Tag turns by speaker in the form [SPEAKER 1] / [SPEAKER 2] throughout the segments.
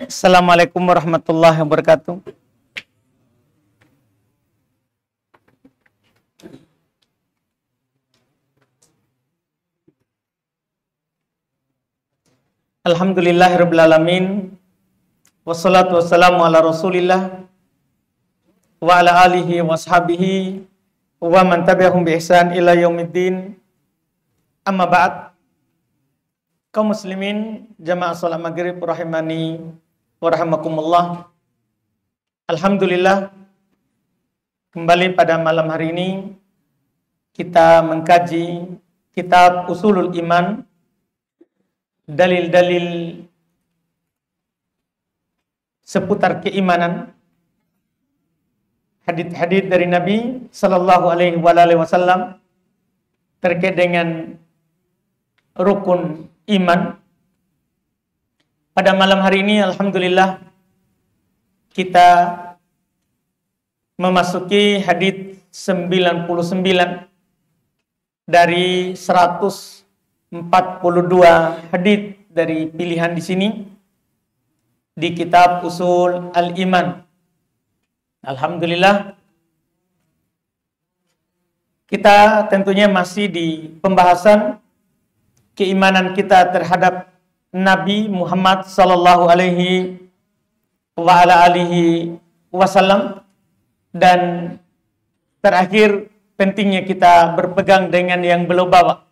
[SPEAKER 1] Assalamualaikum warahmatullahi wabarakatuh. Alhamdulillahirabbil alamin. Wassalatu wassalamu ala Rasulillah wa ala alihi washabihi wa man tabi'ahum bi ihsan ila yaumiddin. Amma ba'd. Kaum muslimin jamaah salat maghrib rahimani wa rahimakumullah. Alhamdulillah, kembali pada malam hari ini kita mengkaji kitab Ushulul Iman, dalil-dalil seputar keimanan, hadits-hadits dari Nabi sallallahu alaihi wasallam terkait dengan rukun iman. Pada malam hari ini alhamdulillah kita memasuki hadits 99 dari 142 hadits dari pilihan di sini di kitab Ushul Al-Iman. Alhamdulillah, kita tentunya masih di pembahasan keimanan kita terhadap Nabi Muhammad sallallahu alaihi wa ala alihi wasallam, dan terakhir pentingnya kita berpegang dengan yang beliau bawa,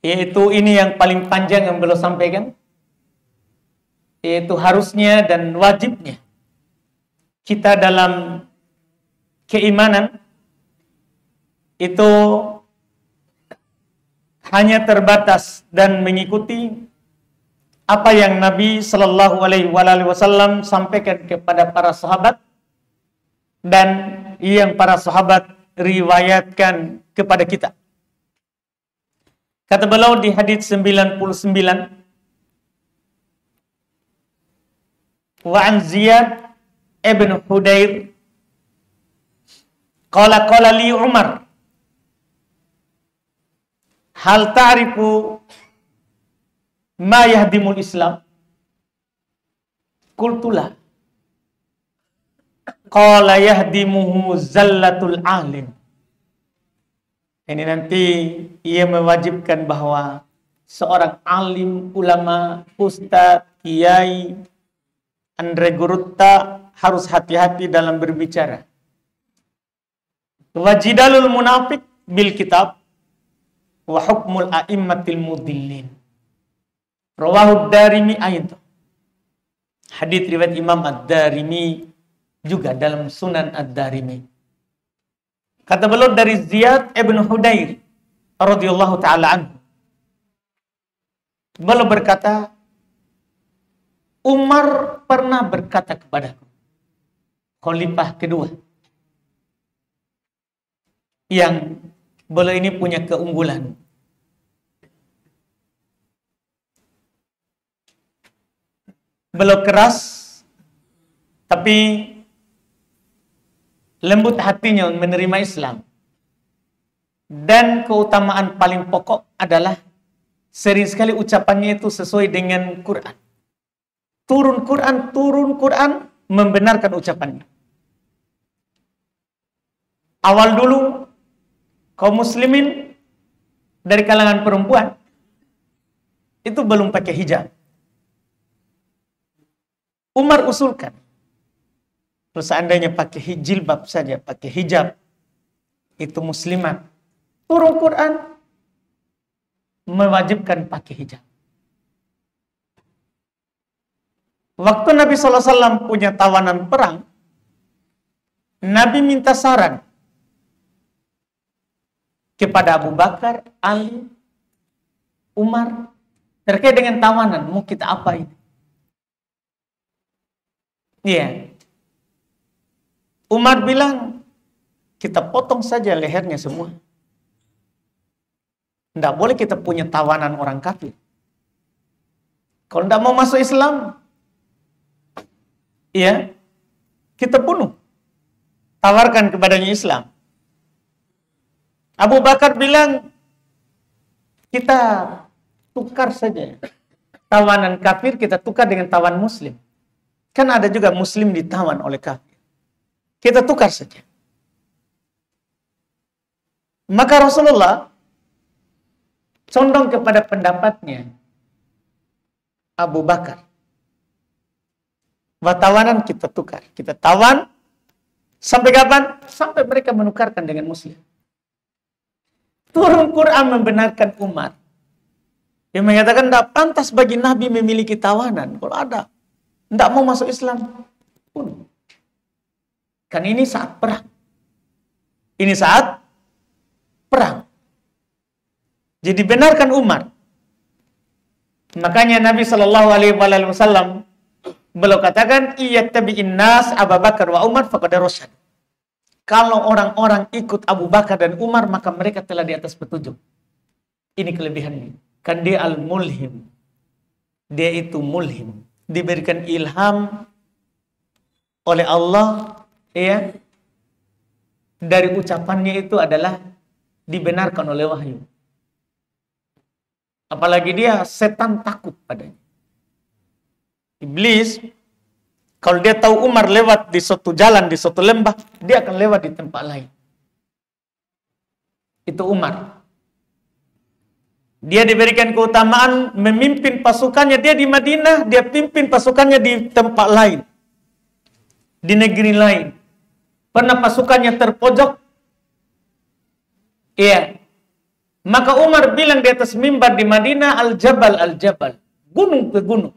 [SPEAKER 1] yaitu ini yang paling panjang yang beliau sampaikan, yaitu harusnya dan wajibnya kita dalam keimanan itu hanya terbatas dan mengikuti apa yang Nabi Shallallahu Alaihi Wasallam sampaikan kepada para sahabat dan yang para sahabat riwayatkan kepada kita. Kata beliau di hadits 99, wa an Ziyad ibn Hudair qala li Umar, hal ta'rifu ma yahdimul Islam? Qultulah. Qala yahdimuhu zallatul alim. Ini nanti ia mewajibkan bahwa seorang alim, ulama, ustadz, kiai, Andre Gurutta harus hati-hati dalam berbicara. Wajidalul munafik bil kitab wa hukmul a'immatil mudillin. Rawahu Ad-Darimi ayat. Hadits riwayat Imam Ad-Darimi juga dalam Sunan Ad-Darimi. Kata beliau dari Ziyad ibn Hudair radhiyallahu taala anhu. Beliau berkata, Umar pernah berkata kepadaku, khalifah kedua, yang beliau ini punya keunggulan. Beliau keras, tapi lembut hatinya menerima Islam. Dan keutamaan paling pokok adalah sering sekali ucapannya itu sesuai dengan Quran. Turun Quran, membenarkan ucapannya. Awal dulu, kaum muslimin dari kalangan perempuan itu belum pakai hijab. Umar usulkan, terus seandainya pakai jilbab saja, pakai hijab, itu muslimat. Turun Quran, mewajibkan pakai hijab. Waktu Nabi SAW punya tawanan perang, Nabi minta saran kepada Abu Bakar, Ali, Umar, terkait dengan tawanan, mau kita apa ini? Iya. Umar bilang, kita potong saja lehernya semua. Tidak boleh kita punya tawanan orang kafir. Kalau tidak mau masuk Islam, ya, kita bunuh. Tawarkan kepadanya Islam. Abu Bakar bilang, Kita tukar saja. Tawanan kafir kita tukar dengan tawan muslim. Kan ada juga muslim ditawan oleh kafir. Kita tukar saja. Maka Rasulullah condong kepada pendapatnya Abu Bakar. Tawanan kita tukar. Kita tawan sampai kapan? Sampai mereka menukarkan dengan muslim. Turun Quran membenarkan Umar. Yang mengatakan tidak pantas bagi Nabi memiliki tawanan. Kalau ada, tidak mau masuk Islam pun. Kan ini saat perang. Ini saat perang. Jadi benarkan Umar. Makanya Nabi Shallallahu Alaihi Wasallam beliau katakan, iyattabi'in nas Abu Bakar wa Umar faqad rasyad. Kalau orang-orang ikut Abu Bakar dan Umar, maka mereka telah di atas petunjuk. Ini kelebihannya. Kan dia al-mulhim. Dia itu mulhim. Diberikan ilham oleh Allah, ya. Dari ucapannya itu adalah dibenarkan oleh wahyu. Apalagi dia setan takut padanya. Iblis, kalau dia tahu Umar lewat di suatu jalan, di suatu lembah, dia akan lewat di tempat lain. Itu Umar. Dia diberikan keutamaan memimpin pasukannya. Dia di Madinah, dia pimpin pasukannya di tempat lain. Di negeri lain. Pernah pasukannya terpojok. Iya. Maka Umar bilang di atas mimbar di Madinah, Al-Jabal, Al-Jabal. Gunung ke gunung.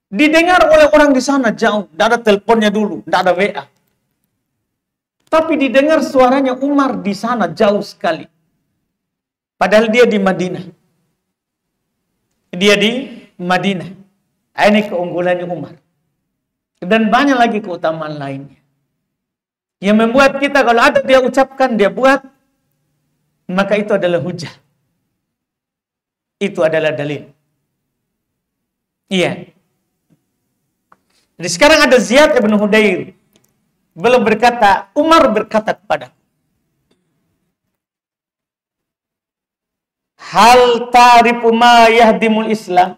[SPEAKER 1] Didengar oleh orang di sana jauh. Tidak ada teleponnya dulu. Tidak ada WA. Tapi didengar suaranya Umar di sana jauh sekali. Padahal dia di Madinah. Dia di Madinah. Ini keunggulannya Umar. Dan banyak lagi keutamaan lainnya. Yang membuat kita kalau ada dia ucapkan, dia buat, maka itu adalah hujah. Itu adalah dalil. Iya. Jadi sekarang ada Ziyad ibn Hudayr. Beliau berkata, Umar berkata kepada, hal ta'rifu ma yahdimul Islam?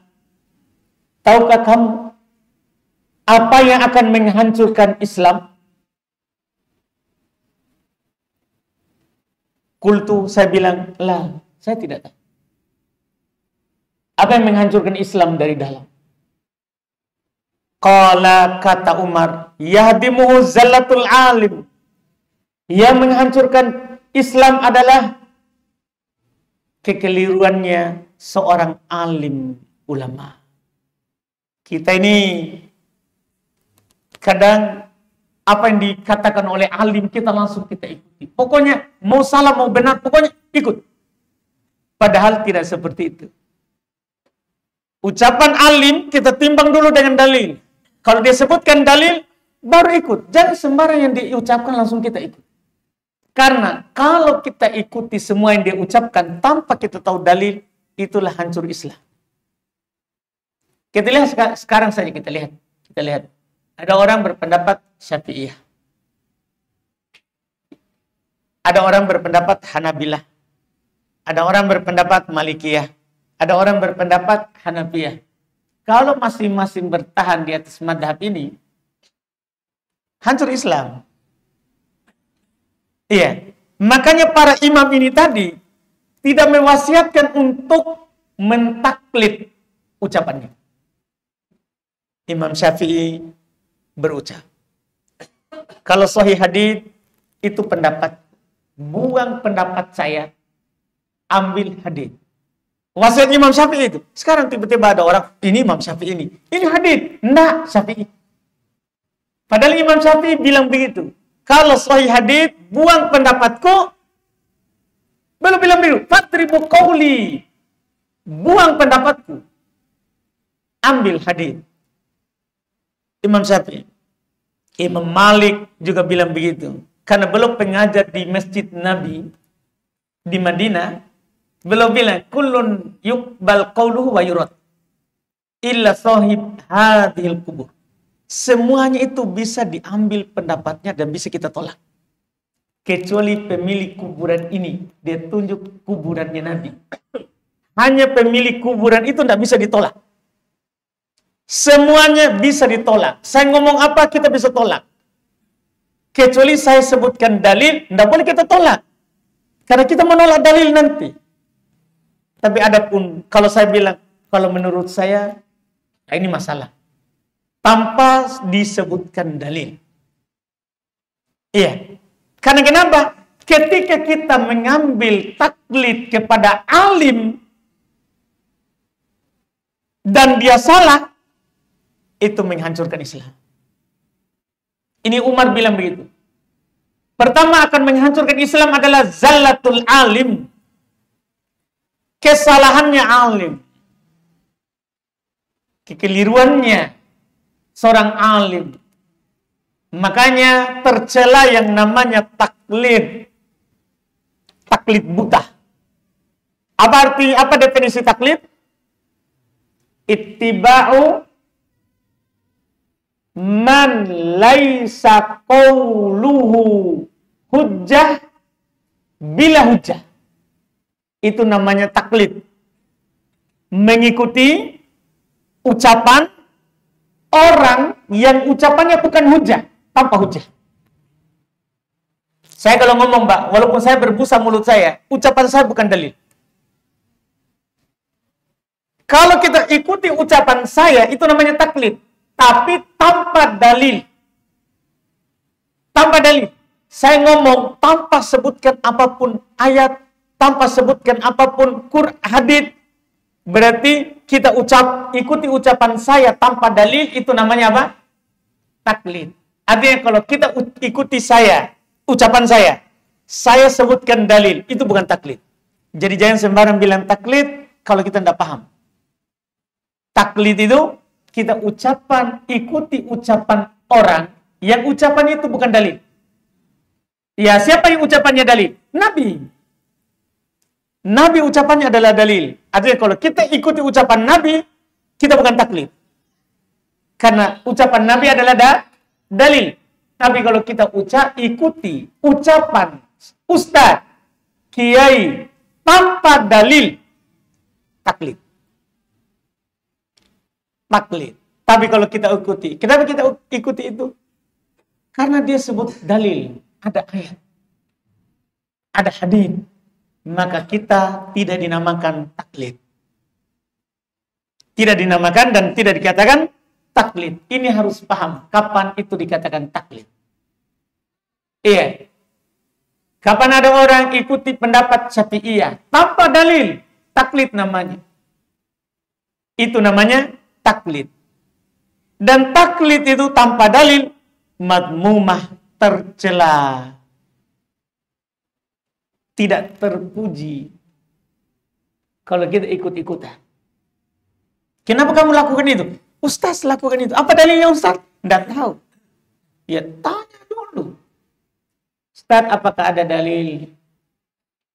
[SPEAKER 1] Tahukah kamu apa yang akan menghancurkan Islam? Qultu, saya bilang, lah, saya tidak tahu. Apa yang menghancurkan Islam dari dalam? Qala, kata Umar, yahdimuhu zallatul alim. Yang menghancurkan Islam adalah kekeliruannya seorang alim ulama. Kita ini kadang apa yang dikatakan oleh alim kita langsung kita ikuti. Pokoknya mau salah mau benar pokoknya ikut. Padahal tidak seperti itu. Ucapan alim kita timbang dulu dengan dalil. Kalau dia sebutkan dalil baru ikut. Jangan sembarang yang diucapkan langsung kita ikut. Karena kalau kita ikuti semua yang dia ucapkan tanpa kita tahu dalil, itulah hancur Islam. Kita lihat sekarang saja kita lihat. Ada orang berpendapat Syafi'iyah. Ada orang berpendapat Hanabilah. Ada orang berpendapat Malikiyah. Ada orang berpendapat Hanafiyah. Kalau masing-masing bertahan di atas madhab ini, hancur Islam. Iya. Makanya para imam ini tadi tidak mewasiatkan untuk mentaklid ucapannya. Imam Syafi'i berucap, kalau sahih hadits itu pendapat, buang pendapat saya, ambil hadits. Wasiat Imam Syafi'i itu. Sekarang tiba-tiba ada orang, ini Imam Syafi'i ini hadits, enggak Syafi'i. Padahal Imam Syafi'i bilang begitu. Kalau sahih hadits, buang pendapatku. Belum bilang begitu. Fatribu qawli. Buang pendapatku. Ambil hadits. Imam Syafi'i. Imam Malik juga bilang begitu. Karena belum pengajar di Masjid Nabi di Madinah, belum bilang kullun yuqbal qawluhu wa yurad illa sahib hadhil kubur. Semuanya itu bisa diambil pendapatnya dan bisa kita tolak. Kecuali pemilik kuburan ini, dia tunjuk kuburannya Nabi. hanya pemilik kuburan itu tidak bisa ditolak. Semuanya bisa ditolak. Saya ngomong apa kita bisa tolak. Kecuali saya sebutkan dalil, tidak boleh kita tolak. Karena kita menolak dalil nanti. Tapi adapun kalau saya bilang, kalau menurut saya, ini masalah. Tanpa disebutkan dalil. Iya. Karena kenapa? Ketika kita mengambil taklid kepada alim, dan dia salah, itu menghancurkan Islam. Ini Umar bilang begitu. Pertama akan menghancurkan Islam adalah zallatul alim. Kesalahannya alim. Kekeliruannya seorang alim. Makanya tercela yang namanya taklid. Taklid buta. Apa definisi taklid? Ittiba'u man laisa qawluhu hujjah bila hujjah. Itu namanya taklid. Mengikuti ucapan orang yang ucapannya bukan hujjah, tanpa hujjah. Saya kalau ngomong, Mbak, walaupun saya berbusa mulut saya, ucapan saya bukan dalil. Kalau kita ikuti ucapan saya, itu namanya taklid. Tapi tanpa dalil. Tanpa dalil. Saya ngomong tanpa sebutkan apapun ayat, tanpa sebutkan apapun hadits. Berarti kita ikuti ucapan saya tanpa dalil, itu namanya apa? Taklid. Artinya kalau kita ikuti ucapan saya sebutkan dalil, itu bukan taklid. Jadi jangan sembarang bilang taklid kalau kita tidak paham. Taklid itu kita ikuti ucapan orang yang ucapannya itu bukan dalil. Ya, siapa yang ucapannya dalil? Nabi. Nabi ucapannya adalah dalil. Artinya kalau kita ikuti ucapan Nabi, kita bukan taklid. Karena ucapan Nabi adalah dalil. Tapi kalau kita ikuti ucapan ustaz, kiai, tanpa dalil, taklid. Taklid. Tapi kalau kita ikuti, kenapa kita ikuti itu? Karena dia sebut dalil, ada ayat, ada hadits, maka kita tidak dinamakan taklid. Tidak dinamakan dan tidak dikatakan taklid. Ini harus paham kapan itu dikatakan taklid. Iya. Kapan ada orang ikuti pendapat Syafi'iyah tanpa dalil, taklid namanya. Itu namanya taklid. Dan taklid itu tanpa dalil, madmumah, tercela, tidak terpuji. Kalau kita ikut-ikutan. Kenapa kamu lakukan itu? Ustaz lakukan itu. Apa dalilnya Ustaz? Tidak tahu. Ya tanya dulu. Ustaz, apakah ada dalil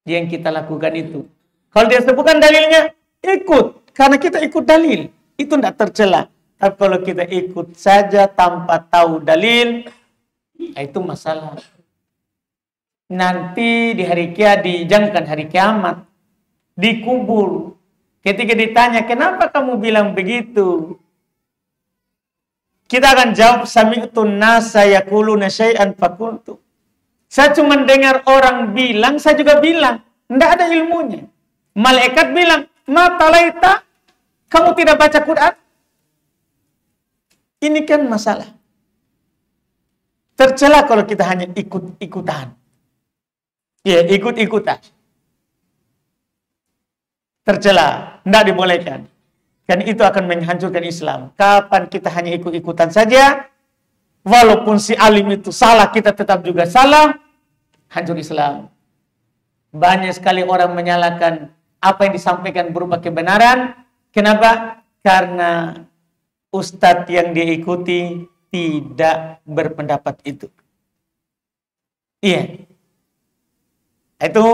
[SPEAKER 1] yang kita lakukan itu? Kalau dia sebutkan dalilnya, ikut. Karena kita ikut dalil. Itu tidak tercela. Tapi kalau kita ikut saja tanpa tahu dalil, itu masalah. Nanti di jangan hari kiamat, dikubur. Ketika ditanya, kenapa kamu bilang begitu? Kita akan jawab, sami'tun nasa yaquluna syai'an faqultu. Saya cuma dengar orang bilang, saya juga bilang. Tidak ada ilmunya. Malaikat bilang, ma talaita, kamu tidak baca Quran? Ini kan masalah. Tercela kalau kita hanya ikut-ikutan. Ya, ikut-ikutan. Tercela, tidak dibolehkan. Dan itu akan menghancurkan Islam. Kapan kita hanya ikut-ikutan saja, walaupun si alim itu salah, kita tetap juga salah, hancur Islam. Banyak sekali orang menyalahkan apa yang disampaikan berupa kebenaran. Kenapa? Karena ustadz yang diikuti tidak berpendapat itu. Iya. Itu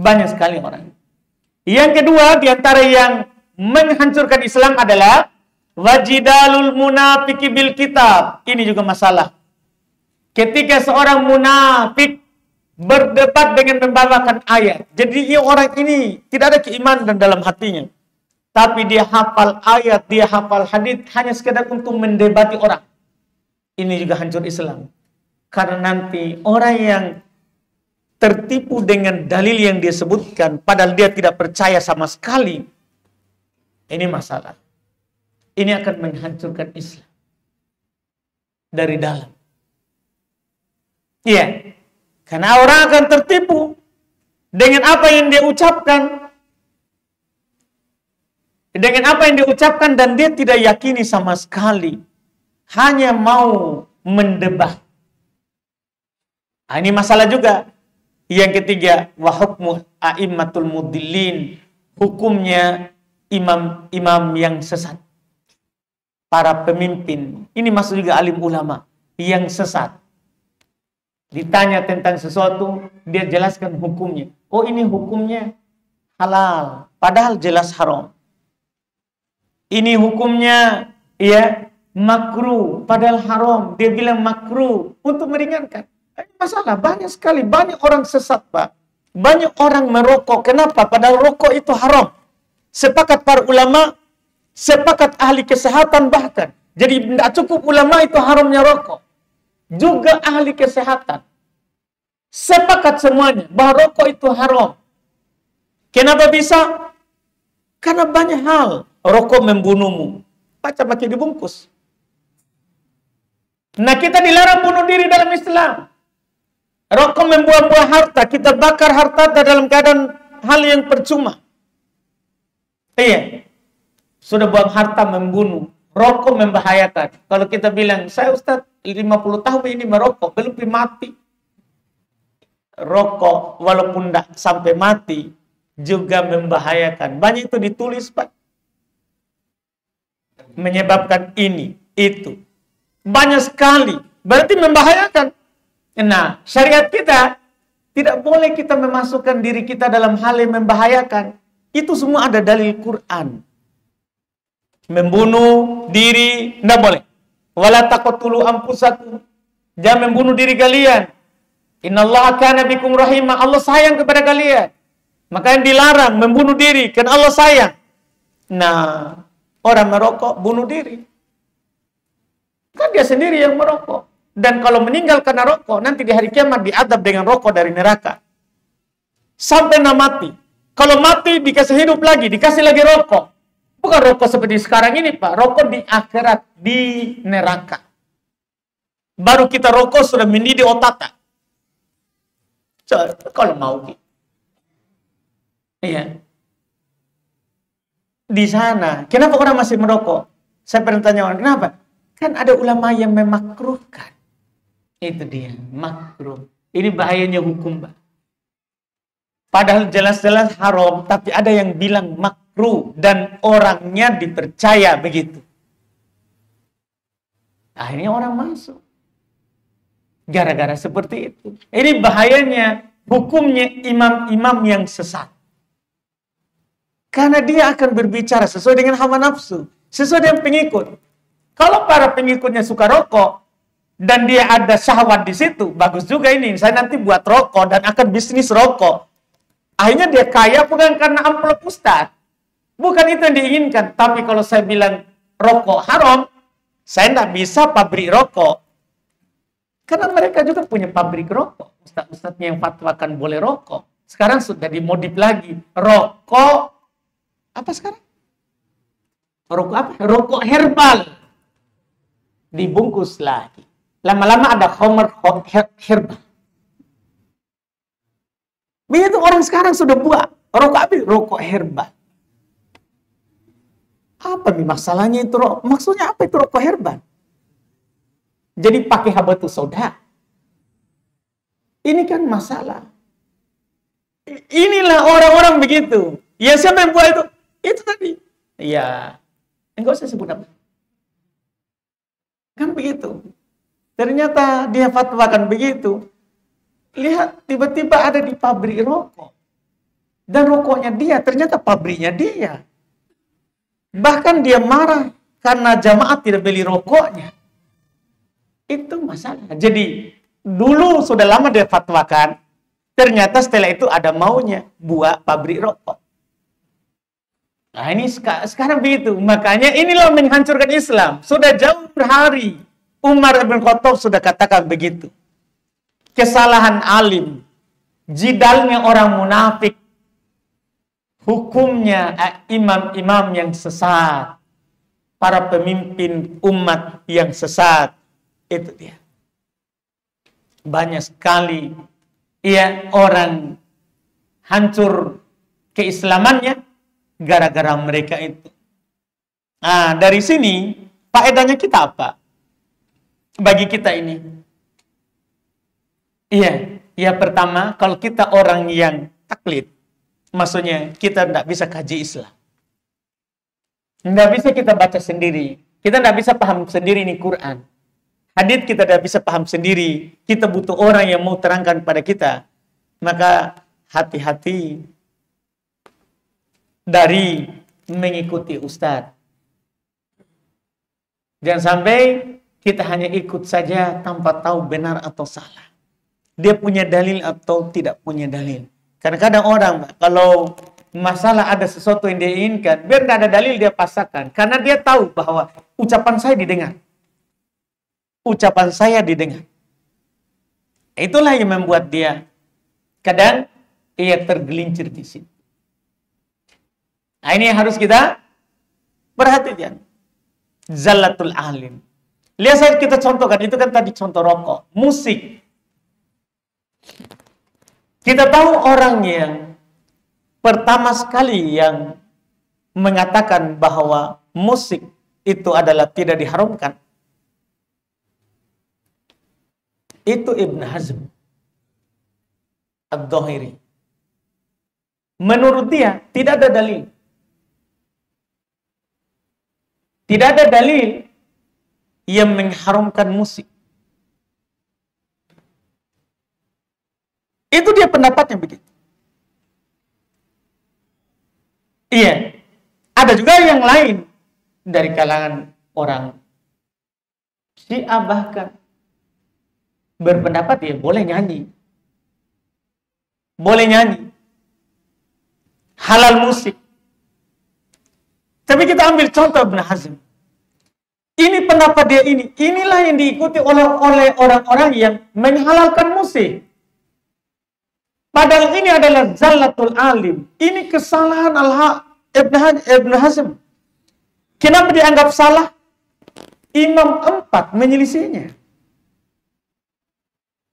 [SPEAKER 1] banyak sekali orang. Yang kedua, di antara yang menghancurkan Islam adalah wajidalul munafiki bil kitab. Ini juga masalah. Ketika seorang munafik berdebat dengan membawakan ayat. Jadi orang ini tidak ada keimanan dalam hatinya. Tapi dia hafal ayat, dia hafal hadis hanya sekedar untuk mendebati orang. Ini juga hancur Islam. Karena nanti orang yang tertipu dengan dalil yang dia sebutkan, padahal dia tidak percaya sama sekali, ini masalah. Ini akan menghancurkan Islam dari dalam. Iya, karena orang akan tertipu dengan apa yang dia ucapkan. Dengan apa yang diucapkan dan dia tidak yakini sama sekali. Hanya mau mendebat. Ini masalah juga. Yang ketiga, wa hukmu a'immatul mudillin. Hukumnya imam-imam yang sesat. Para pemimpin. Ini masuk juga alim ulama yang sesat. Ditanya tentang sesuatu, dia jelaskan hukumnya. Oh, ini hukumnya halal, padahal jelas haram. Ini hukumnya ya makruh, padahal haram. Dia bilang makruh untuk meringankan. Ini masalah banyak sekali, banyak orang sesat, Pak. Banyak orang merokok. Kenapa? Padahal rokok itu haram. Sepakat para ulama, sepakat ahli kesehatan bahkan. Jadi tidak cukup ulama itu haramnya rokok. Juga ahli kesehatan. Sepakat semuanya bahwa rokok itu haram. Kenapa bisa? Karena banyak hal. Rokok membunuhmu. Baca pakai dibungkus. Nah, kita dilarang bunuh diri dalam Islam. Rokok membuang-buang harta. Kita bakar harta dalam keadaan hal yang percuma. Iya. Sudah buang harta membunuh. Rokok membahayakan. Kalau kita bilang, saya Ustaz 50 tahun ini merokok. Belum mati. Rokok walaupun tidak sampai mati juga membahayakan. Banyak itu ditulis, Pak. Menyebabkan ini, itu. Banyak sekali. Berarti membahayakan. Nah, syariat kita tidak boleh kita memasukkan diri kita dalam hal yang membahayakan. Itu semua ada dalil Quran. Membunuh diri, tidak boleh. Wala taqtulu anfusakum. Jangan membunuh diri kalian. Innallaha kana bikum rahimah. Allah sayang kepada kalian. Makanya dilarang membunuh diri. Karena Allah sayang. Nah, orang merokok bunuh diri. Kan dia sendiri yang merokok. Dan kalau meninggal karena rokok, nanti di hari kiamat diadab dengan rokok dari neraka. Sampai mati. Kalau mati dikasih hidup lagi, dikasih lagi rokok. Bukan rokok seperti sekarang ini, Pak. Rokok di akhirat, di neraka. Baru kita rokok sudah mendidih otak. Kalau mau. Iya. Di sana, kenapa orang masih merokok? Saya pernah tanya orang, kenapa? Kan ada ulama yang memakruhkan. Itu dia, makruh. Ini bahayanya hukum, Pak. Padahal jelas-jelas haram, tapi ada yang bilang makruh dan orangnya dipercaya begitu. Akhirnya orang masuk. Gara-gara seperti itu. Ini bahayanya hukumnya imam-imam yang sesat. Karena dia akan berbicara sesuai dengan hawa nafsu. Sesuai dengan pengikut. Kalau para pengikutnya suka rokok, dan dia ada syahwat di situ, bagus juga ini. Saya nanti buat rokok dan akan bisnis rokok. Akhirnya dia kaya bukan karena amplop Ustaz. Bukan itu yang diinginkan. Tapi kalau saya bilang rokok haram, saya tidak bisa pabrik rokok. Karena mereka juga punya pabrik rokok. Ustaz-ustaznya yang fatwakan boleh rokok. Sekarang sudah dimodif lagi. Rokok apa sekarang? Rokok apa? Rokok herbal. Dibungkus lagi. Lama-lama ada homer herbal. Begitu orang sekarang sudah buat. Rokok apa? Rokok herbal. Apa nih masalahnya itu? Maksudnya apa itu rokok herbal? Jadi pakai habatus sauda. Ini kan masalah. Inilah orang-orang begitu. Ya siapa yang buat itu? Itu tadi. Ya, enggak usah sebut apa. Kan begitu. Ternyata dia fatwakan begitu. Lihat, tiba-tiba ada di pabrik rokok. Dan rokoknya dia, ternyata pabriknya dia. Bahkan dia marah karena jamaah tidak beli rokoknya. Itu masalah. Jadi, dulu sudah lama dia fatwakan. Ternyata setelah itu ada maunya buat pabrik rokok. Nah ini sekarang begitu. Makanya inilah menghancurkan Islam. Sudah jauh berhari. Umar bin Khattab sudah katakan begitu. Kesalahan alim. Jidalnya orang munafik. Hukumnya imam-imam yang sesat. Para pemimpin umat yang sesat. Itu dia. Banyak sekali orang hancur keislamannya gara-gara mereka itu. Nah, dari sini faedahnya kita apa? Bagi kita ini. Pertama, kalau kita orang yang taklid, maksudnya kita tidak bisa kaji Islam. Tidak bisa kita baca sendiri. Kita tidak bisa paham sendiri ini Quran. Hadits kita tidak bisa paham sendiri. Kita butuh orang yang mau terangkan pada kita. Maka hati-hati dari mengikuti ustadz. Jangan sampai kita hanya ikut saja tanpa tahu benar atau salah. Dia punya dalil atau tidak punya dalil. Kadang-kadang orang kalau masalah ada sesuatu yang dia inginkan, biar tidak ada dalil dia pasangkan. Karena dia tahu bahwa ucapan saya didengar. Ucapan saya didengar. Itulah yang membuat dia kadang ia tergelincir di sini. Nah, ini yang harus kita perhatikan. Zallatul alim. Lihat saja kita contohkan, itu kan tadi contoh rokok, musik. Kita tahu orang yang pertama sekali yang mengatakan bahwa musik itu adalah tidak diharamkan. Itu Ibn Hazm Ad-Dhahiri. Menurut dia tidak ada dalil. Tidak ada dalil yang mengharamkan musik. Itu dia pendapatnya begitu. Ada juga yang lain dari kalangan orang Syiah bahkan berpendapat boleh nyanyi. Boleh nyanyi. Halal musik. Tapi kita ambil contoh Ibn Hazm. Ini pendapat dia ini. Inilah yang diikuti oleh orang-orang yang menghalalkan musik. Padahal ini adalah zallatul alim. Ini kesalahan Ibn Hazm. Kenapa dianggap salah? Imam 4 menyelisihinya.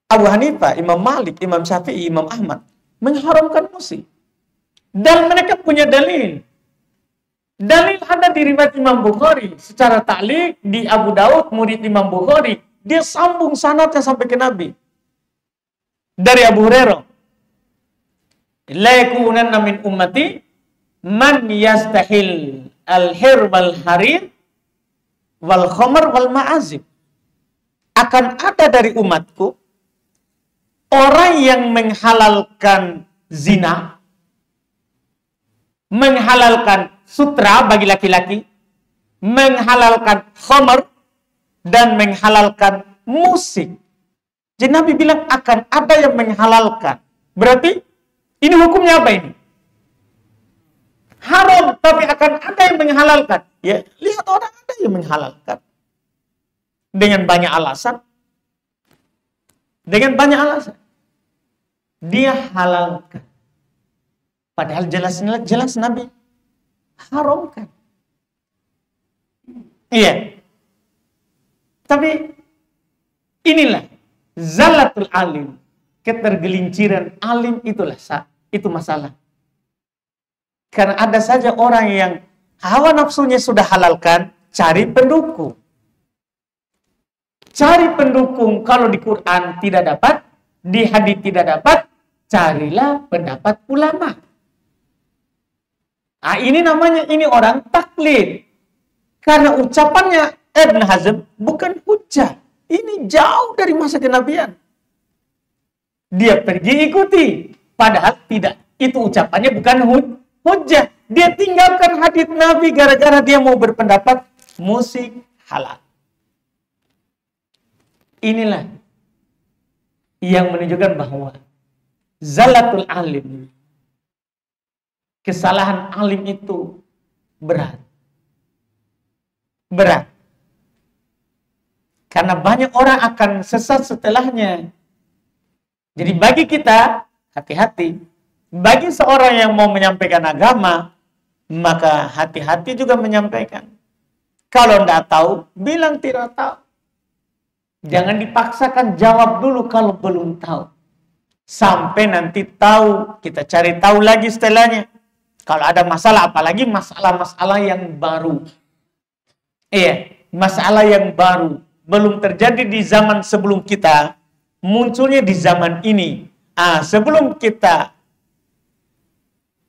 [SPEAKER 1] Abu Hanifah, Imam Malik, Imam Syafi'i, Imam Ahmad mengharamkan musik. Dan mereka punya dalil. Dalil ada di riwayat Imam Bukhari. Secara ta'liq di Abu Daud, murid Imam Bukhari. Dia sambung sanadnya sampai ke Nabi. Dari Abu Hurairah. La yakunanna min ummati man yastahil al-hir wal harir wal khamar wal ma'azib. Akan ada dari umatku orang yang menghalalkan zina, menghalalkan sutra bagi laki-laki, menghalalkan khamar, dan menghalalkan musik. Jadi Nabi bilang akan ada yang menghalalkan. Berarti ini hukumnya apa ini? Haram, tapi akan ada yang menghalalkan. Ya, lihat orang ada yang menghalalkan. Dengan banyak alasan. Dengan banyak alasan. Dia halalkan. Padahal jelas Nabi haramkan. Tapi inilah zallatul alim. Ketergelinciran alim itu masalah. Karena ada saja orang yang hawa nafsunya sudah halalkan, cari pendukung. Cari pendukung, kalau di Quran tidak dapat, di hadits tidak dapat, carilah pendapat ulama. Nah, ini namanya orang taklid. Karena ucapannya Ibn Hazm bukan hujjah. Ini jauh dari masa kenabian. Dia pergi ikuti. Padahal tidak. Itu ucapannya bukan hujjah. Dia tinggalkan hadits Nabi gara-gara dia mau berpendapat musik halal. Inilah yang menunjukkan bahwa Zalatul alim. Kesalahan alim itu berat. Berat. Karena banyak orang akan sesat setelahnya. Jadi bagi kita, hati-hati. Bagi seorang yang mau menyampaikan agama, maka hati-hati juga menyampaikan. Kalau tidak tahu, bilang tidak tahu. Jangan dipaksakan jawab dulu kalau belum tahu. Sampai nanti tahu, kita cari tahu lagi setelahnya. Kalau ada masalah, apalagi masalah-masalah yang baru. Iya, masalah yang baru. Belum terjadi di zaman sebelum kita, munculnya di zaman ini. Sebelum kita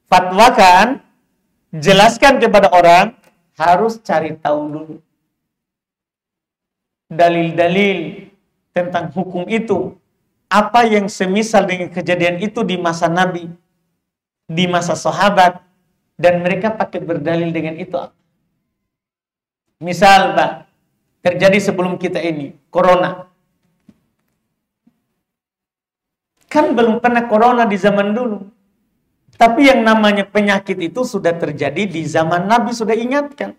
[SPEAKER 1] fatwakan, jelaskan kepada orang, harus cari tahu dulu. Dalil-dalil tentang hukum itu. Apa yang semisal dengan kejadian itu di masa Nabi, di masa sahabat, dan mereka pakai berdalil dengan itu. Misal, Pak, terjadi sebelum kita ini, corona. Kan belum pernah corona di zaman dulu. Tapi yang namanya penyakit itu sudah terjadi di zaman Nabi, sudah ingatkan.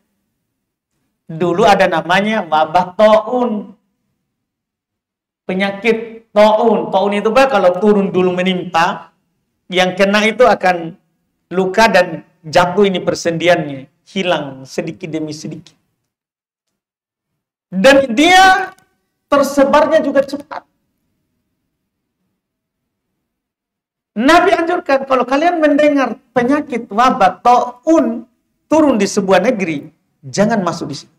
[SPEAKER 1] Dulu ada namanya wabah taun. Penyakit taun. Taun itu Pak, kalau turun dulu menimpa, yang kena itu akan luka dan jatuh ini persendiannya. Hilang sedikit demi sedikit. Dan dia tersebarnya juga cepat. Nabi anjurkan, kalau kalian mendengar penyakit wabah taun turun di sebuah negeri, jangan masuk di situ.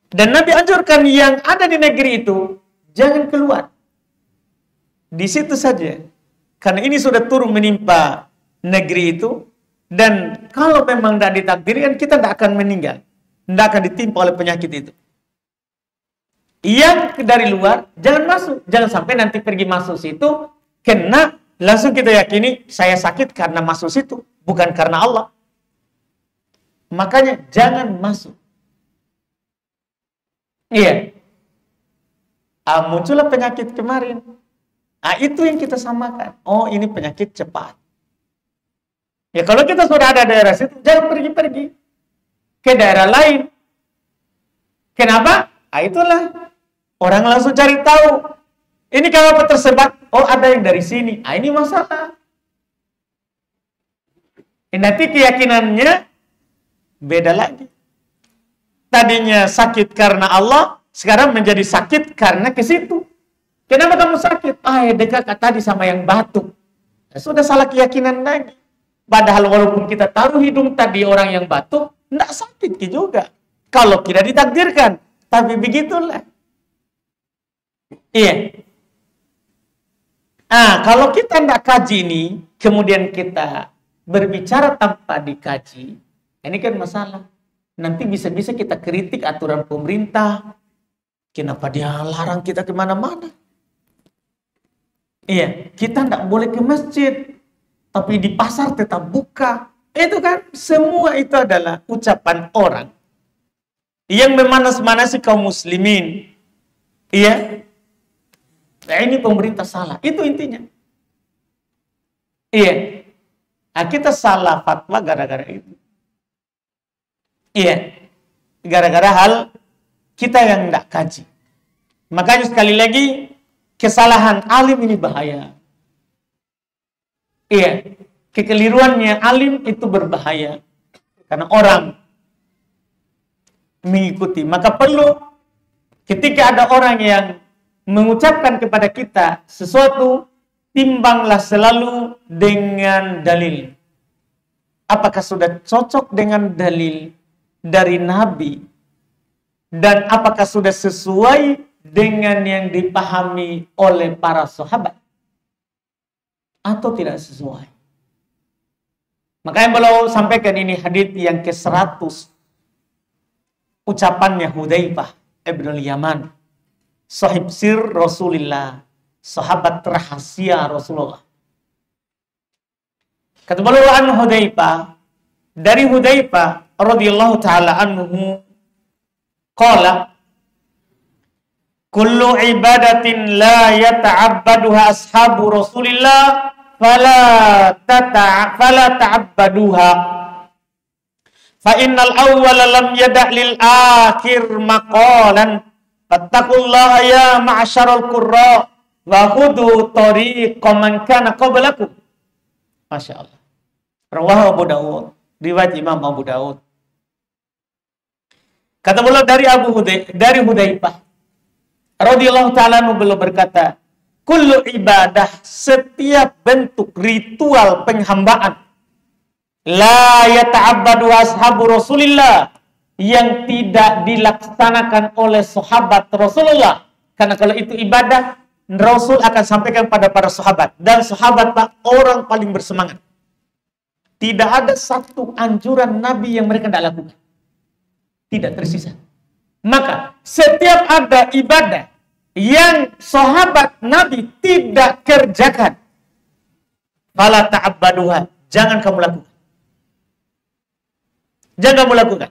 [SPEAKER 1] Dan Nabi anjurkan yang ada di negeri itu, jangan keluar. Di situ saja. Karena ini sudah turun menimpa negeri itu, dan kalau memang tidak ditakdirkan, kita tidak akan meninggal. Tidak akan ditimpa oleh penyakit itu. Yang dari luar, jangan masuk. Jangan sampai nanti pergi masuk situ, kena, langsung kita yakini, saya sakit karena masuk situ, bukan karena Allah. Makanya, jangan masuk. Iya. Muncullah penyakit kemarin. Itu yang kita samakan. Oh, ini penyakit cepat. Ya, kalau kita sudah ada daerah situ, jangan pergi-pergi ke daerah lain. Kenapa? Itulah. Orang langsung cari tahu. Ini kenapa tersebar? Oh, ada yang dari sini. Ini masalah. Nanti keyakinannya beda lagi. Tadinya sakit karena Allah, sekarang menjadi sakit karena ke situ. Kenapa kamu sakit? Dekat tadi sama yang batuk. Sudah salah keyakinan lagi. Padahal walaupun kita taruh hidung tadi orang yang batuk, tidak sakit juga. Kalau tidak ditakdirkan. Tapi begitulah. Iya. Kalau kita tidak kaji ini, kemudian kita berbicara tanpa dikaji, ini kan masalah. Nanti bisa-bisa kita kritik aturan pemerintah. Kenapa dia larang kita kemana-mana? Iya, kita tidak boleh ke masjid. Tapi di pasar tetap buka. Itu kan, semua itu adalah ucapan orang yang memanas-manasi kaum muslimin. Iya. Ini pemerintah salah. Itu intinya. Iya. Kita salah fatwa gara-gara itu. Iya. Gara-gara hal kita yang tidak kaji. Makanya sekali lagi, kesalahan alim ini bahaya. Iya. Kekeliruannya alim itu berbahaya. Karena orang mengikuti. Maka perlu ketika ada orang yang mengucapkan kepada kita sesuatu, timbanglah selalu dengan dalil. Apakah sudah cocok dengan dalil dari Nabi? Dan apakah sudah sesuai dengan yang dipahami oleh para sahabat? Atau tidak sesuai? Makanya beliau sampaikan ini hadits yang ke-100. Ucapannya Hudzaifah ibn Yaman, sahib sir Rasulullah, sahabat rahasia Rasulullah. Kata beliau an Hudzaifah, dari Hudzaifah radhiyallahu taala anhu, qala, kullu ibadatin la yata'abbaduha ashabu Rasulillah fala ta'abbaduha fa innal awwala lam yada' lil akhir maqalan fattaqullaha ya ma'syaral qurra wa khudu tariqa man kana qablakum. Masya Allah. Rawahu Abu Dawud, riwayat Imam Abu Dawud. Kata beliau dari Hudzaifah radhiyallahu ta'ala anhu, beliau berkata, kullu ibadah, setiap bentuk ritual penghambaan, la yata'abbadu ashabu Rasulillah, yang tidak dilaksanakan oleh sahabat Rasulullah. Karena kalau itu ibadah, Rasul akan sampaikan pada para sahabat, dan sahabat orang paling bersemangat. Tidak ada satu anjuran Nabi yang mereka tidak lakukan. Tidak tersisa. Maka setiap ada ibadah yang sahabat Nabi tidak kerjakan, fala ta'abbaduha, jangan kamu lakukan. Jangan kamu lakukan.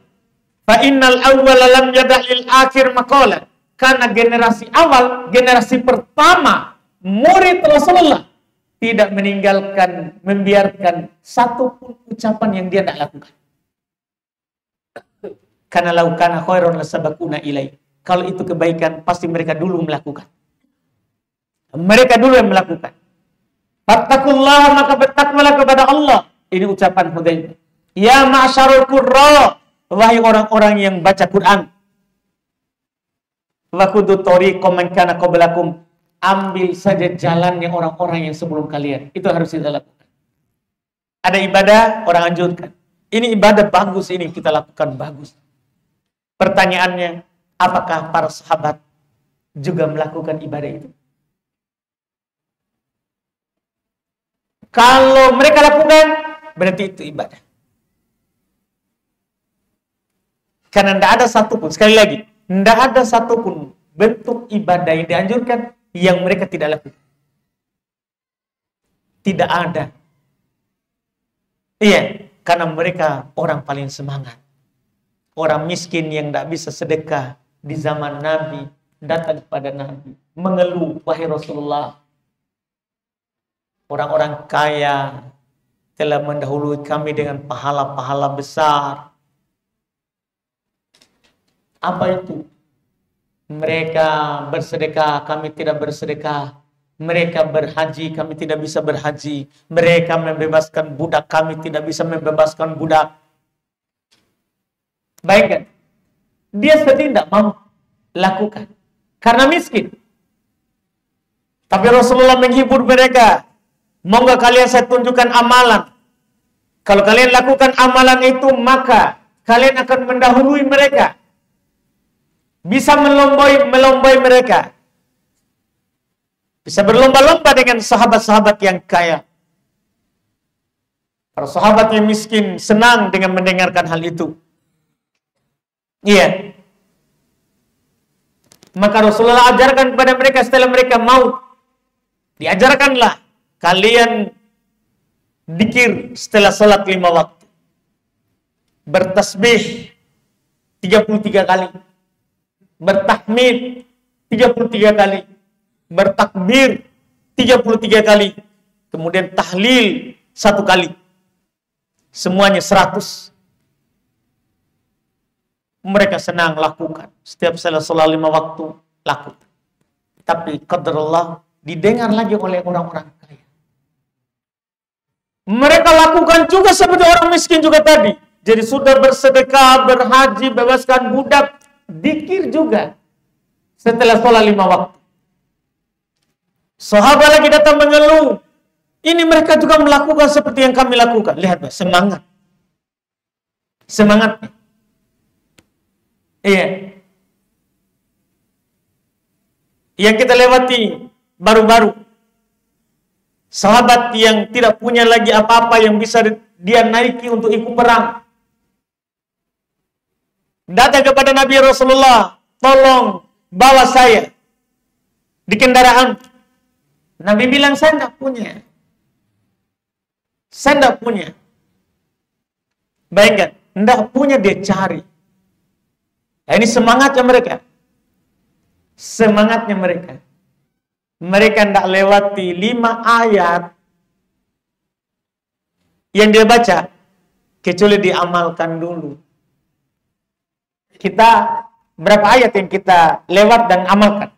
[SPEAKER 1] Fa innal awwala lam yada' lil akhir maqalan. Karena generasi awal, generasi pertama murid Rasulullah tidak meninggalkan, membiarkan satu pun ucapan yang dia tidak lakukan. Karena laukana khairan lasabaquna ilaih. Kalau itu kebaikan, pasti mereka dulu melakukan. Mereka dulu yang melakukan. Fattakullah, maka bertakwalah kepada Allah. Ini ucapan Hudzaifah. Ya ma'syarul qurra, wahai orang-orang yang baca Quran. Wa khudu tariqa man kana qablakum, ambil saja jalannya orang-orang yang sebelum kalian. Itu harus kita lakukan. Ada ibadah, orang anjurkan. Ini ibadah bagus, ini kita lakukan bagus. Pertanyaannya, apakah para sahabat juga melakukan ibadah itu? Kalau mereka lakukan, berarti itu ibadah. Karena tidak ada satupun, sekali lagi, tidak ada satupun bentuk ibadah yang dianjurkan yang mereka tidak lakukan. Tidak ada. Iya, karena mereka orang paling semangat. Orang miskin yang tidak bisa sedekah di zaman Nabi datang kepada Nabi, mengeluh, wahai Rasulullah, orang-orang kaya telah mendahului kami dengan pahala-pahala besar. Apa itu? Mereka bersedekah, kami tidak bersedekah. Mereka berhaji, kami tidak bisa berhaji. Mereka membebaskan budak, kami tidak bisa membebaskan budak. Baik kan? Dia tidak mau lakukan karena miskin. Tapi Rasulullah menghibur mereka. Mau nggak kalian saya tunjukkan amalan? Kalau kalian lakukan amalan itu, maka kalian akan mendahului mereka. Bisa melombai mereka. Bisa berlomba-lomba dengan sahabat-sahabat yang kaya. Para sahabat yang miskin senang dengan mendengarkan hal itu. Iya. Maka Rasulullah ajarkan kepada mereka setelah mereka mau. Diajarkanlah kalian dzikir setelah salat 5 waktu. Bertasbih 33 kali. Bertahmid 33 kali. Bertakbir 33 kali. Kemudian tahlil 1 kali. Semuanya 100. Mereka senang lakukan. Setiap salat 5 waktu lakukan. Tapi qadarullah didengar lagi oleh orang-orang kaya. Mereka lakukan juga seperti orang miskin juga tadi. Jadi sudah bersedekah, berhaji, bebaskan budak, dzikir juga setelah sholat 5 waktu. Sahabat lagi datang mengeluh. Ini mereka juga melakukan seperti yang kami lakukan. Lihat, semangat. Semangatnya. Iya. Yang kita lewati baru-baru. Sahabat yang tidak punya lagi apa-apa yang bisa dia naiki untuk ikut perang. Datang kepada Nabi Rasulullah, tolong bawa saya di kendaraan. Nabi bilang, saya tidak punya. Saya tidak punya. Bayangkan, tidak punya dia cari. Nah, ini semangatnya mereka. semangatnya mereka. Mereka tidak lewati 5 ayat yang dia baca, kecuali diamalkan dulu. Kita, berapa ayat yang kita lewat dan amalkan?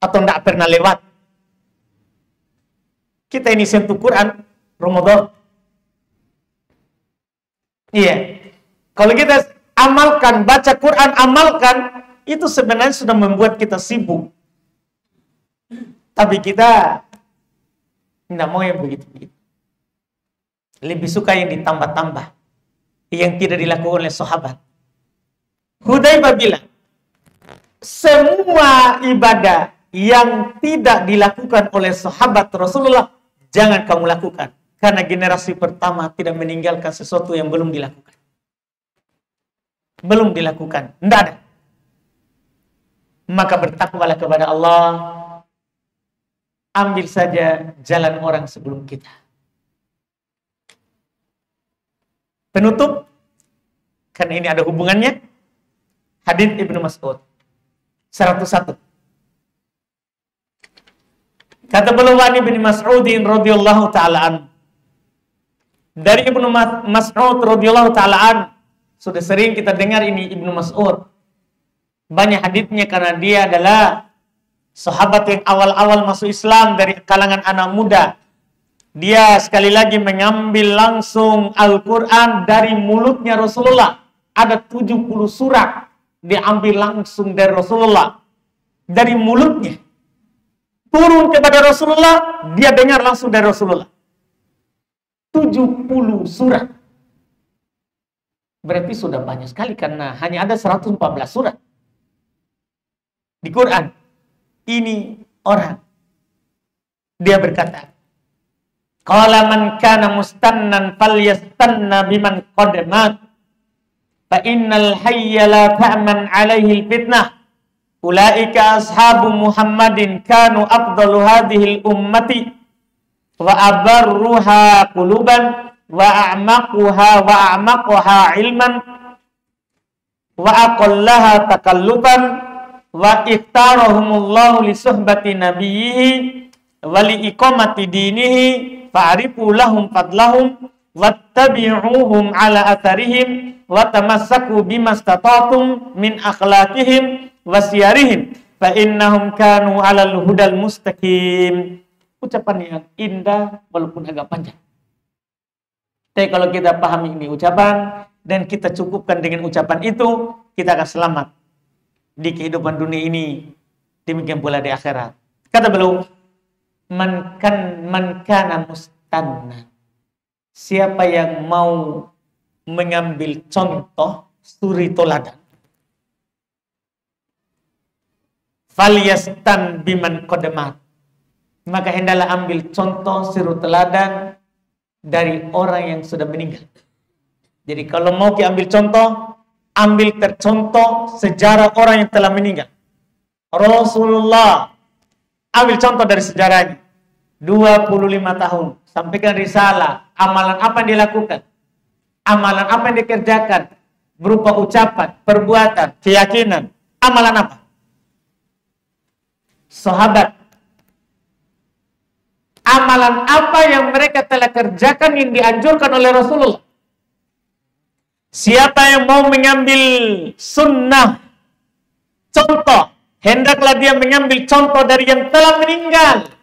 [SPEAKER 1] Atau tidak pernah lewat? Kita ini sentuh Quran, Ramadan. Iya. Kalau kita amalkan, baca Quran, amalkan, itu sebenarnya sudah membuat kita sibuk. Tapi kita tidak mau yang begitu-begitu. Lebih suka yang ditambah-tambah, yang tidak dilakukan oleh sahabat. Hudzaifah bilang, semua ibadah yang tidak dilakukan oleh sahabat Rasulullah, jangan kamu lakukan. Karena generasi pertama tidak meninggalkan sesuatu yang belum dilakukan. Belum dilakukan, tidak ada. Maka bertakwalah kepada Allah. Ambil saja jalan orang sebelum kita. Penutup, karena ini ada hubungannya, hadits Ibnu Mas'ud 101. Kata beliau Ibnu Mas'udin radhiyallahu ta'ala an. Dari Ibnu Mas'ud radhiyallahu ta'ala an, sudah sering kita dengar ini Ibnu Mas'ud. Banyak haditsnya karena dia adalah sahabat yang awal-awal masuk Islam dari kalangan anak muda. Dia sekali lagi mengambil langsung Al-Quran dari mulutnya Rasulullah. Ada 70 surat diambil langsung dari Rasulullah. Dari mulutnya. Turun kepada Rasulullah, dia dengar langsung dari Rasulullah. 70 surat. Berarti sudah banyak sekali karena hanya ada 114 surat di Quran. Ini orang. Dia berkata, qala man kana mustannan falyastanna biman qadamat fa innal hayya la ta'man 'alaihi al-fitnah ulaika ashabu Muhammadin kanu afdalu hadhihi al-ummati wa abarruha quluban wa a'maquha ilman wa aqallaha takalluban wa iftarahumullahu li suhbati nabiyhi wa li iqamati dinihi fa'rifu lahum fadlahum wattabi'uhum ala atharihim wa tamassaku bimastata'tum min akhlaqihim wa siyarihim fa innahum kanu 'alal hudal mustaqim. Ucapan yang indah walaupun agak panjang. Tapi kalau kita pahami ini ucapan dan kita cukupkan dengan ucapan itu, kita akan selamat di kehidupan dunia ini, demikian pula di akhirat. Kata beliau, man kana mustanna, siapa yang mau mengambil contoh suri toladan, falyastan biman qadamat, maka hendaklah ambil contoh suri teladan dari orang yang sudah meninggal. Jadi kalau mau ambil contoh, ambil tercontoh sejarah orang yang telah meninggal. Rasulullah, ambil contoh dari sejarahnya. 25 tahun, sampaikan risalah, amalan apa yang dilakukan, amalan apa yang dikerjakan, berupa ucapan, perbuatan, keyakinan, amalan apa? Sahabat, amalan apa yang mereka telah kerjakan yang dianjurkan oleh Rasulullah? Siapa yang mau mengambil sunnah, contoh, hendaklah dia mengambil contoh dari yang telah meninggal.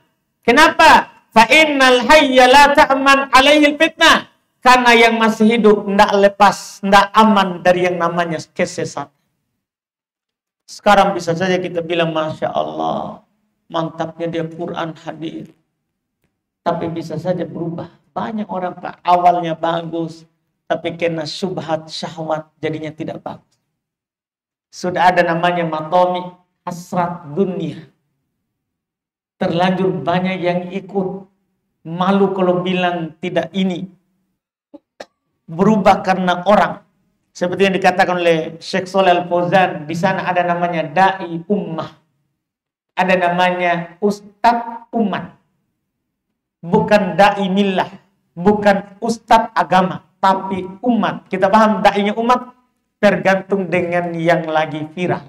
[SPEAKER 1] Kenapa? Fa innal hayya la ta'man 'alaihi fitnah. Karena yang masih hidup tidak lepas, tidak aman dari yang namanya kesesatan. Sekarang bisa saja kita bilang, Masya Allah, mantapnya dia Quran hadir. Tapi bisa saja berubah. Banyak orang Pak, awalnya bagus, tapi kena syubhat syahwat jadinya tidak bagus. Sudah ada namanya matomi, hasrat dunia. Terlanjur banyak yang ikut. Malu kalau bilang tidak ini. Berubah karena orang. Seperti yang dikatakan oleh Syekh Shalih Al-Fauzan, di sana ada namanya dai ummah. Ada namanya ustadz umat. Bukan dai millah, bukan ustadz agama, tapi umat. Kita paham dainya umat tergantung dengan yang lagi viral.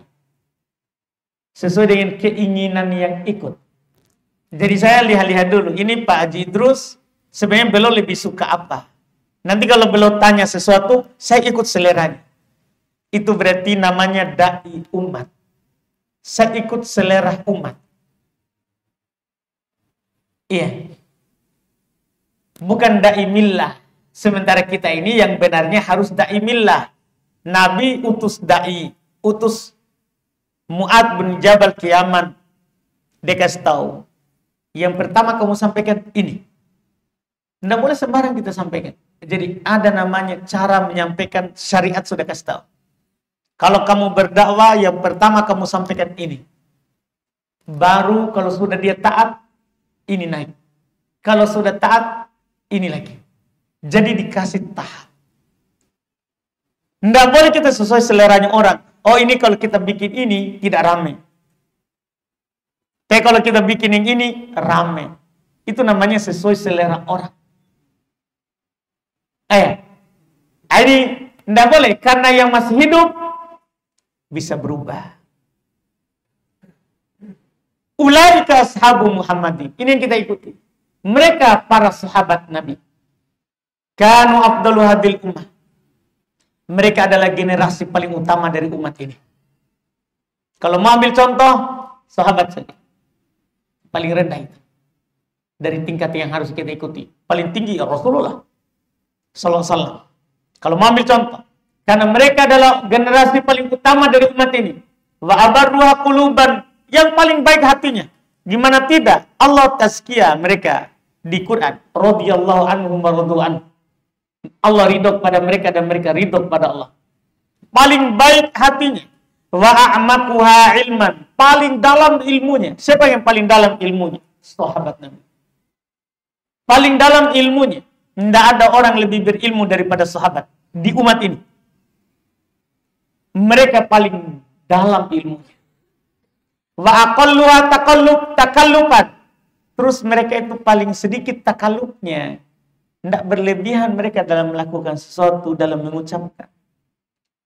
[SPEAKER 1] sesuai dengan keinginan yang ikut. Jadi saya lihat-lihat dulu, ini Pak Haji Idrus sebenarnya beliau lebih suka apa. Nanti kalau beliau tanya sesuatu, saya ikut seleranya. Itu berarti namanya dai umat. Saya ikut selera umat. Iya. Bukan dai millah. Sementara kita ini yang benarnya harus dai millah. Nabi utus dai, utus Mu'ad bin Jabal ke Yaman. Dia kasih tahu, yang pertama kamu sampaikan ini. Tidak boleh sembarang kita sampaikan. Jadi ada namanya cara menyampaikan, syariat sudah kasih tahu. Kalau kamu berdakwah, yang pertama kamu sampaikan ini. Baru kalau sudah dia taat, ini naik. Kalau sudah taat, ini lagi. Jadi dikasih tahap. Tidak boleh kita sesuai seleranya orang. Oh ini kalau kita bikin ini, tidak ramai. Tapi kalau kita bikin yang ini, ramai. Itu namanya sesuai selera orang. Ini tidak boleh. Karena yang masih hidup, bisa berubah. Ulaika ashabu Muhammadin. Ini yang kita ikuti. Mereka para sahabat Nabi. Kanu afdalu hadil ummah. Mereka adalah generasi paling utama dari umat ini. Kalau mau ambil contoh, sahabat saja. Paling rendah itu. Dari tingkat yang harus kita ikuti. Paling tinggi ya Rasulullah sallallahu alaihi wasallam. Kalau mau ambil contoh, karena mereka adalah generasi paling utama dari umat ini. Wa abarruha quluban, yang paling baik hatinya. Gimana tidak? Allah tazkiyah mereka di Quran. Radhiyallahu anhum wa radu an. Allah ridho pada mereka dan mereka ridho pada Allah. Paling baik hatinya. Wa a'maquha ilman, paling dalam ilmunya. Siapa yang paling dalam ilmunya? Sahabat Nabi. Paling dalam ilmunya. Tidak ada orang lebih berilmu daripada sahabat di umat ini. Mereka paling dalam ilmunya. Wa aqalluha takallupan. Terus mereka itu paling sedikit takallufnya. Tidak berlebihan mereka dalam melakukan sesuatu, dalam mengucapkan.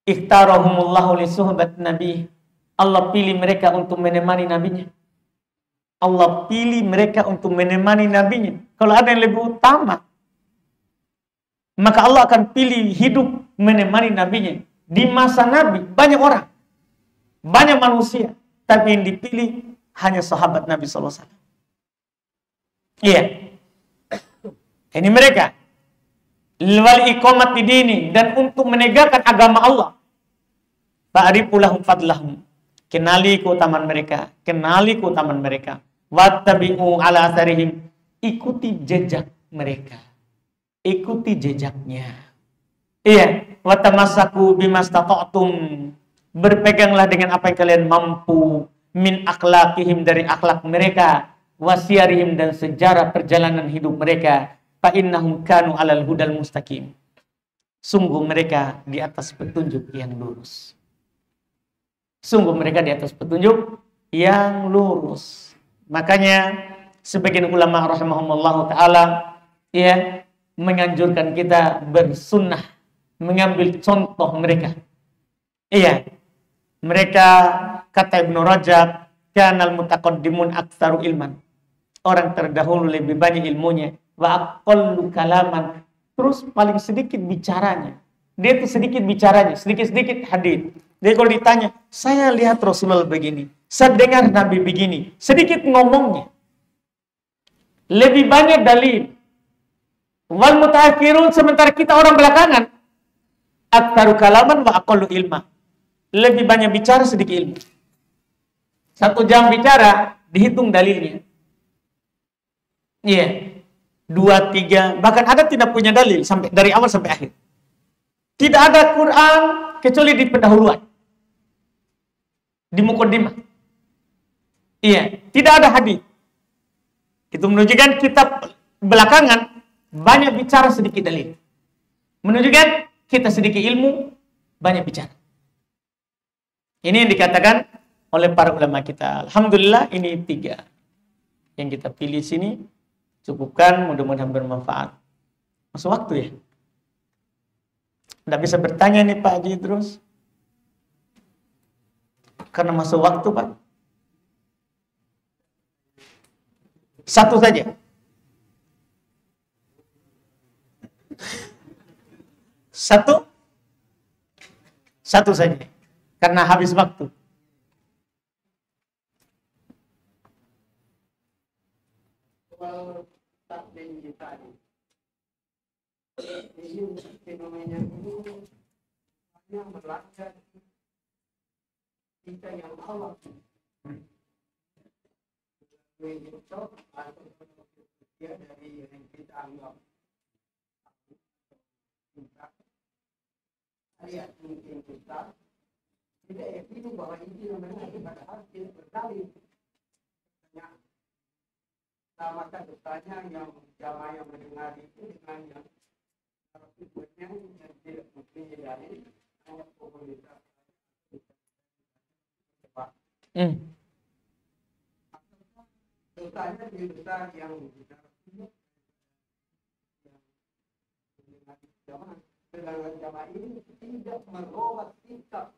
[SPEAKER 1] Ikhtarahumullahu li suhbat Nabi. Allah pilih mereka untuk menemani nabinya. Allah pilih mereka untuk menemani nabinya. Kalau ada yang lebih utama, maka Allah akan pilih hidup menemani nabinya. Di masa Nabi banyak orang, banyak manusia, tapi yang dipilih hanya sahabat Nabi SAW. Iya. Ini mereka. Wal iqamat bidini, dan untuk menegakkan agama Allah. Fa'rifu lahum fadlahum. Kenali keutamaan mereka, kenali keutamaan mereka. Wattabi'u ala atharihim, ikuti jejak mereka. Ikuti jejaknya. Iya, watamassaku bimastata'tum. Berpeganglah dengan apa yang kalian mampu, min akhlaqihim, dari akhlak mereka, wasiyarihim, dan sejarah perjalanan hidup mereka. Fa innahum kanu 'alal hudal mustaqim. Sungguh mereka di atas petunjuk yang lurus. Sungguh mereka di atas petunjuk yang lurus. Makanya sebagian ulama rahimahumullah taala ya menganjurkan kita bersunnah, mengambil contoh mereka. Iya. Mereka, kata Ibnu Rajab, kanal mutaqaddimun aktsaru ilman. Orang terdahulu lebih banyak ilmunya, wa aqallu kalaman. Terus paling sedikit bicaranya. Dia itu sedikit bicaranya, sedikit-sedikit hadis. Dia kalau ditanya, saya lihat Rasulullah begini, saya dengar Nabi begini, sedikit ngomongnya. Lebih banyak dalil. Wal mutaakhirun, sementara kita orang belakangan, aktsaru kalaman wa aqallu ilma. Lebih banyak bicara, sedikit ilmu. 1 jam bicara, dihitung dalilnya. Iya. 2, 3, bahkan ada tidak punya dalil sampai dari awal sampai akhir. Tidak ada Quran kecuali di pendahuluan, di muqaddimah. Iya, tidak ada hadis. Itu menunjukkan kitab belakangan banyak bicara, sedikit dalil. Menunjukkan kita sedikit ilmu, banyak bicara. Ini yang dikatakan oleh para ulama kita. Alhamdulillah, ini 3 yang kita pilih sini. Cukupkan, mudah-mudahan bermanfaat. Masuk waktu ya? Tidak bisa bertanya nih Pak Haji terus. Karena masuk waktu Pak. Satu saja. Satu saja. Karena habis waktu.
[SPEAKER 2] Ini fenomena itu yang berlaku kita yang Allah menyentuh atau dia dari yang kita anggap lihat mungkin kita tidak yakin bahwa ini namanya padahal tidak berdalil. Nah, maka bertanya yang jamaah yang mendengar itu dengan yang tujuannya yang tidak mungkin dari hanya komunitas. Bertanya di besar yang dengan jamaah ini tidak merubah sikap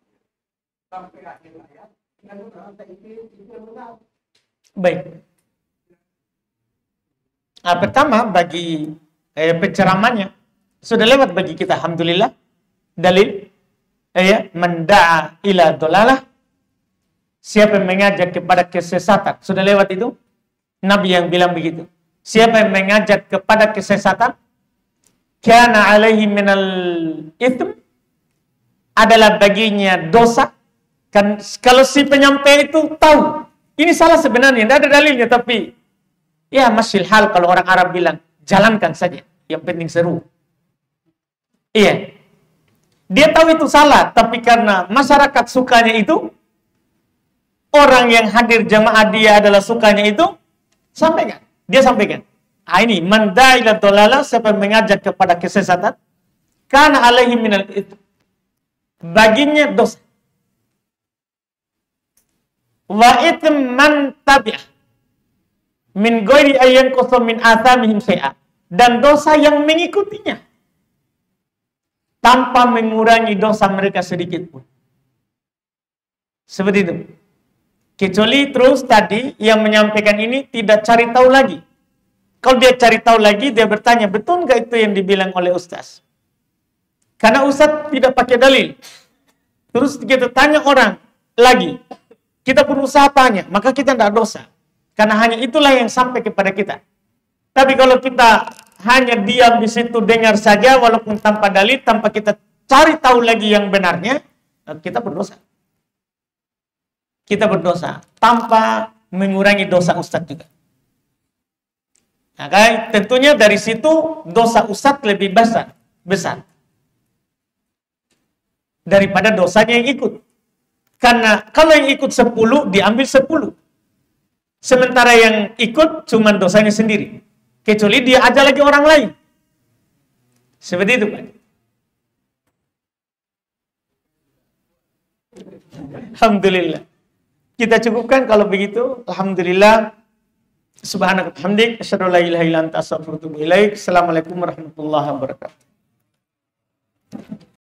[SPEAKER 2] sampai akhir ayat dan merasa itu benar.
[SPEAKER 1] Baik. Pertama bagi penceramahnya sudah lewat bagi kita, alhamdulillah, dalil menda'a ila dolalah, siapa yang mengajak kepada kesesatan, sudah lewat itu. Nabi yang bilang begitu, siapa yang mengajak kepada kesesatan, kana alaihi minal ithm, adalah baginya dosa. Kan kalau si penyampai itu tahu ini salah sebenarnya, tidak ada dalilnya, tapi ya masyil hal, kalau orang Arab bilang, jalankan saja, yang penting seru. Iya, dia tahu itu salah, tapi karena masyarakat sukanya itu, orang yang hadir jamaah dia adalah sukanya itu, sampaikan. Dia sampaikan. Ini mandailah dolala, siapa yang mengajak kepada kesesatan, karena alaihi minal itu, baginya dosa. Wa ithm man tabi'ah min ghairi ayyan qasam min athamihim syai'a, dan dosa yang mengikutinya tanpa mengurangi dosa mereka sedikit pun. Seperti itu. Kecuali terus tadi yang menyampaikan ini tidak cari tahu lagi. Kalau dia cari tahu lagi, dia bertanya, betul nggak itu yang dibilang oleh ustaz? Karena ustaz tidak pakai dalil. Terus kita tanya orang lagi, kita berusaha tanya, maka kita tidak dosa. Karena hanya itulah yang sampai kepada kita. Tapi kalau kita hanya diam di situ, dengar saja, walaupun tanpa dalil, tanpa kita cari tahu lagi yang benarnya, kita berdosa. Kita berdosa tanpa mengurangi dosa ustaz juga. Nah, tentunya dari situ dosa ustaz lebih besar daripada dosanya yang ikut. Karena kalau yang ikut 10, diambil 10. Sementara yang ikut cuma dosanya sendiri. Kecuali dia ajak lagi orang lain. Seperti itu, Pak. Alhamdulillah. Kita cukupkan kalau begitu. Alhamdulillah. Subhanaka hamdik, asyhadu an la ilaha illa anta, astaghfiruka wa atubu ilaik. Assalamualaikum warahmatullahi wabarakatuh.